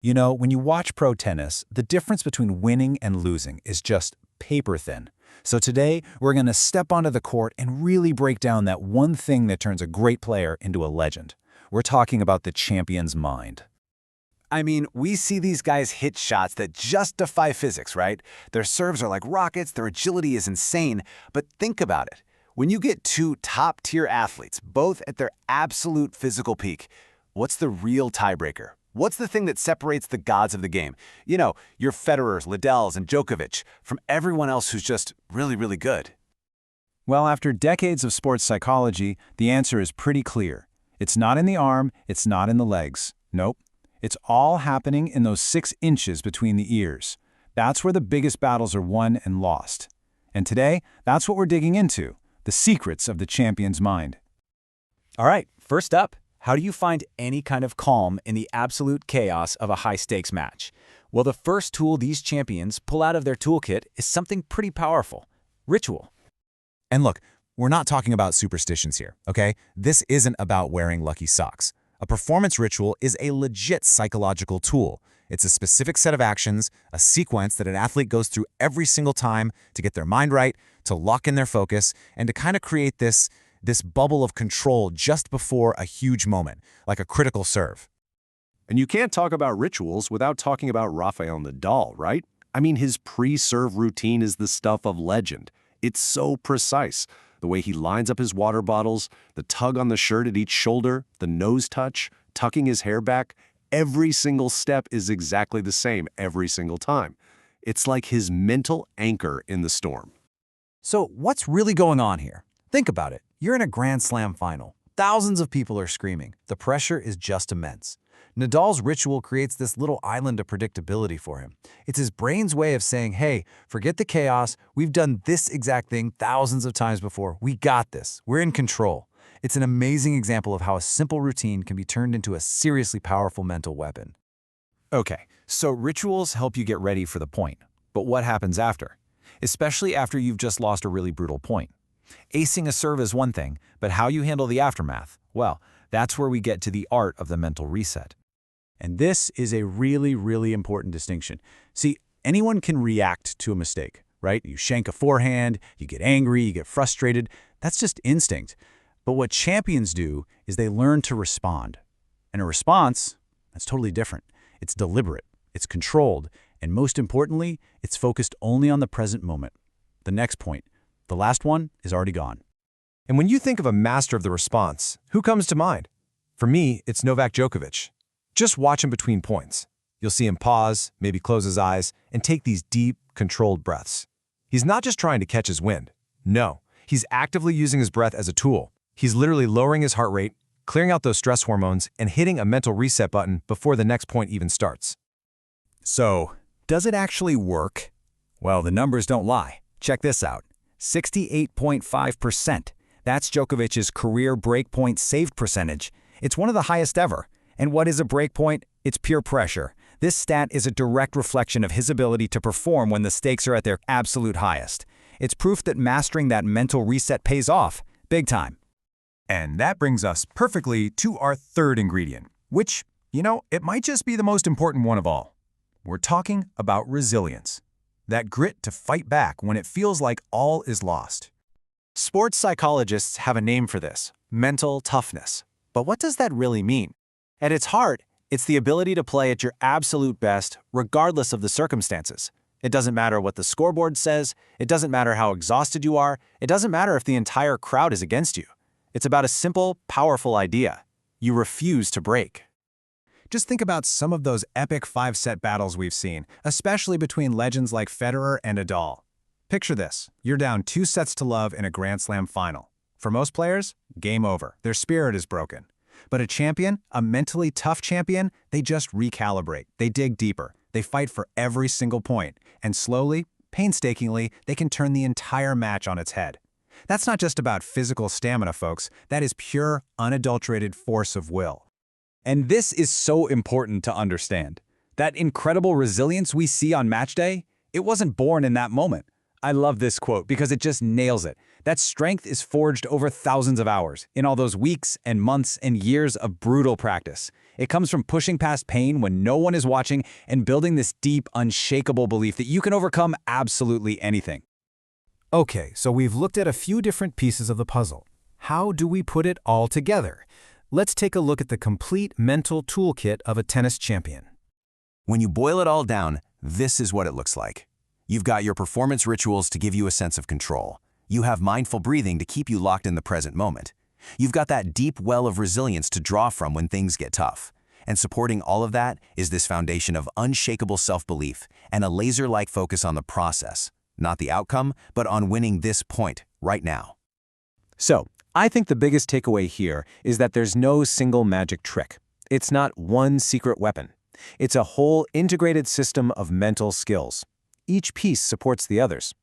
You know, when you watch pro tennis, the difference between winning and losing is just paper thin. So today, we're going to step onto the court and really break down that one thing that turns a great player into a legend. We're talking about the champion's mind. I mean, we see these guys hit shots that just defy physics, right? Their serves are like rockets, their agility is insane, but think about it. When you get two top-tier athletes, both at their absolute physical peak, what's the real tiebreaker? What's the thing that separates the gods of the game? You know, your Federers, Nadals, and Djokovic from everyone else who's just really, really good. Well, after decades of sports psychology, the answer is pretty clear. It's not in the arm, it's not in the legs. Nope. It's all happening in those 6 inches between the ears. That's where the biggest battles are won and lost. And today, that's what we're digging into, the secrets of the champion's mind. All right, first up, how do you find any kind of calm in the absolute chaos of a high-stakes match? Well, the first tool these champions pull out of their toolkit is something pretty powerful: ritual. And look, we're not talking about superstitions here, okay? This isn't about wearing lucky socks. A performance ritual is a legit psychological tool. It's a specific set of actions, a sequence that an athlete goes through every single time to get their mind right, to lock in their focus, and to kind of create this bubble of control just before a huge moment, like a critical serve. And you can't talk about rituals without talking about Rafael Nadal, right? I mean, his pre-serve routine is the stuff of legend. It's so precise. The way he lines up his water bottles, the tug on the shirt at each shoulder, the nose touch, tucking his hair back, every single step is exactly the same every single time. It's like his mental anchor in the storm. So what's really going on here? Think about it. You're in a Grand Slam final. Thousands of people are screaming. The pressure is just immense. Nadal's ritual creates this little island of predictability for him. It's his brain's way of saying, hey, forget the chaos. We've done this exact thing thousands of times before. We got this. We're in control. It's an amazing example of how a simple routine can be turned into a seriously powerful mental weapon. Okay, so rituals help you get ready for the point. But what happens after? Especially after you've just lost a really brutal point. Acing a serve is one thing, but how you handle the aftermath, well, that's where we get to the art of the mental reset. And this is a really, really important distinction. See, anyone can react to a mistake, right? You shank a forehand, you get angry, you get frustrated. That's just instinct. But what champions do is they learn to respond. And a response, that's totally different. It's deliberate, it's controlled, and most importantly, it's focused only on the present moment. The next point, the last one, is already gone. And when you think of a master of the response, who comes to mind? For me, it's Novak Djokovic. Just watch him between points. You'll see him pause, maybe close his eyes, and take these deep, controlled breaths. He's not just trying to catch his wind. No, he's actively using his breath as a tool. He's literally lowering his heart rate, clearing out those stress hormones, and hitting a mental reset button before the next point even starts. So, does it actually work? Well, the numbers don't lie. Check this out. 68.5%. That's Djokovic's career breakpoint saved percentage. It's one of the highest ever. And what is a breakpoint? It's pure pressure. This stat is a direct reflection of his ability to perform when the stakes are at their absolute highest. It's proof that mastering that mental reset pays off, big time. And that brings us perfectly to our third ingredient, which, it might just be the most important one of all. We're talking about resilience. That grit to fight back when it feels like all is lost. Sports psychologists have a name for this: mental toughness. But what does that really mean? At its heart, it's the ability to play at your absolute best regardless of the circumstances. It doesn't matter what the scoreboard says, it doesn't matter how exhausted you are, it doesn't matter if the entire crowd is against you. It's about a simple, powerful idea. You refuse to break. Just think about some of those epic 5-set battles we've seen, especially between legends like Federer and Nadal. Picture this. You're down 2-0 in a Grand Slam final. For most players, game over. Their spirit is broken. But a champion, a mentally tough champion, they just recalibrate. They dig deeper. They fight for every single point. And slowly, painstakingly, they can turn the entire match on its head. That's not just about physical stamina, folks. That is pure, unadulterated force of will. And this is so important to understand. That incredible resilience we see on match day, it wasn't born in that moment. I love this quote because it just nails it. That strength is forged over thousands of hours, in all those weeks and months and years of brutal practice. It comes from pushing past pain when no one is watching and building this deep, unshakable belief that you can overcome absolutely anything. Okay, so we've looked at a few different pieces of the puzzle. How do we put it all together? Let's take a look at the complete mental toolkit of a tennis champion. When you boil it all down, this is what it looks like. You've got your performance rituals to give you a sense of control. You have mindful breathing to keep you locked in the present moment. You've got that deep well of resilience to draw from when things get tough. And supporting all of that is this foundation of unshakable self-belief and a laser-like focus on the process, not the outcome, but on winning this point right now. So, I think the biggest takeaway here is that there's no single magic trick. It's not one secret weapon. It's a whole integrated system of mental skills. Each piece supports the others.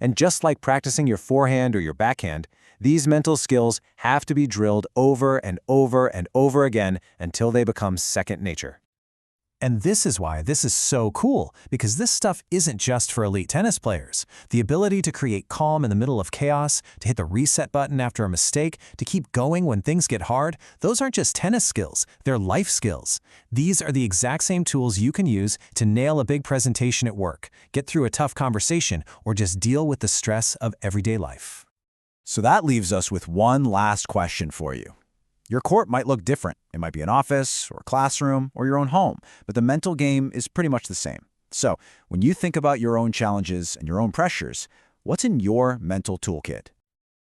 And just like practicing your forehand or your backhand, these mental skills have to be drilled over and over and over again until they become second nature. And this is why this is so cool, because this stuff isn't just for elite tennis players. The ability to create calm in the middle of chaos, to hit the reset button after a mistake, to keep going when things get hard, those aren't just tennis skills, they're life skills. These are the exact same tools you can use to nail a big presentation at work, get through a tough conversation, or just deal with the stress of everyday life. So that leaves us with one last question for you. Your court might look different. It might be an office or a classroom or your own home, but the mental game is pretty much the same. So when you think about your own challenges and your own pressures, what's in your mental toolkit?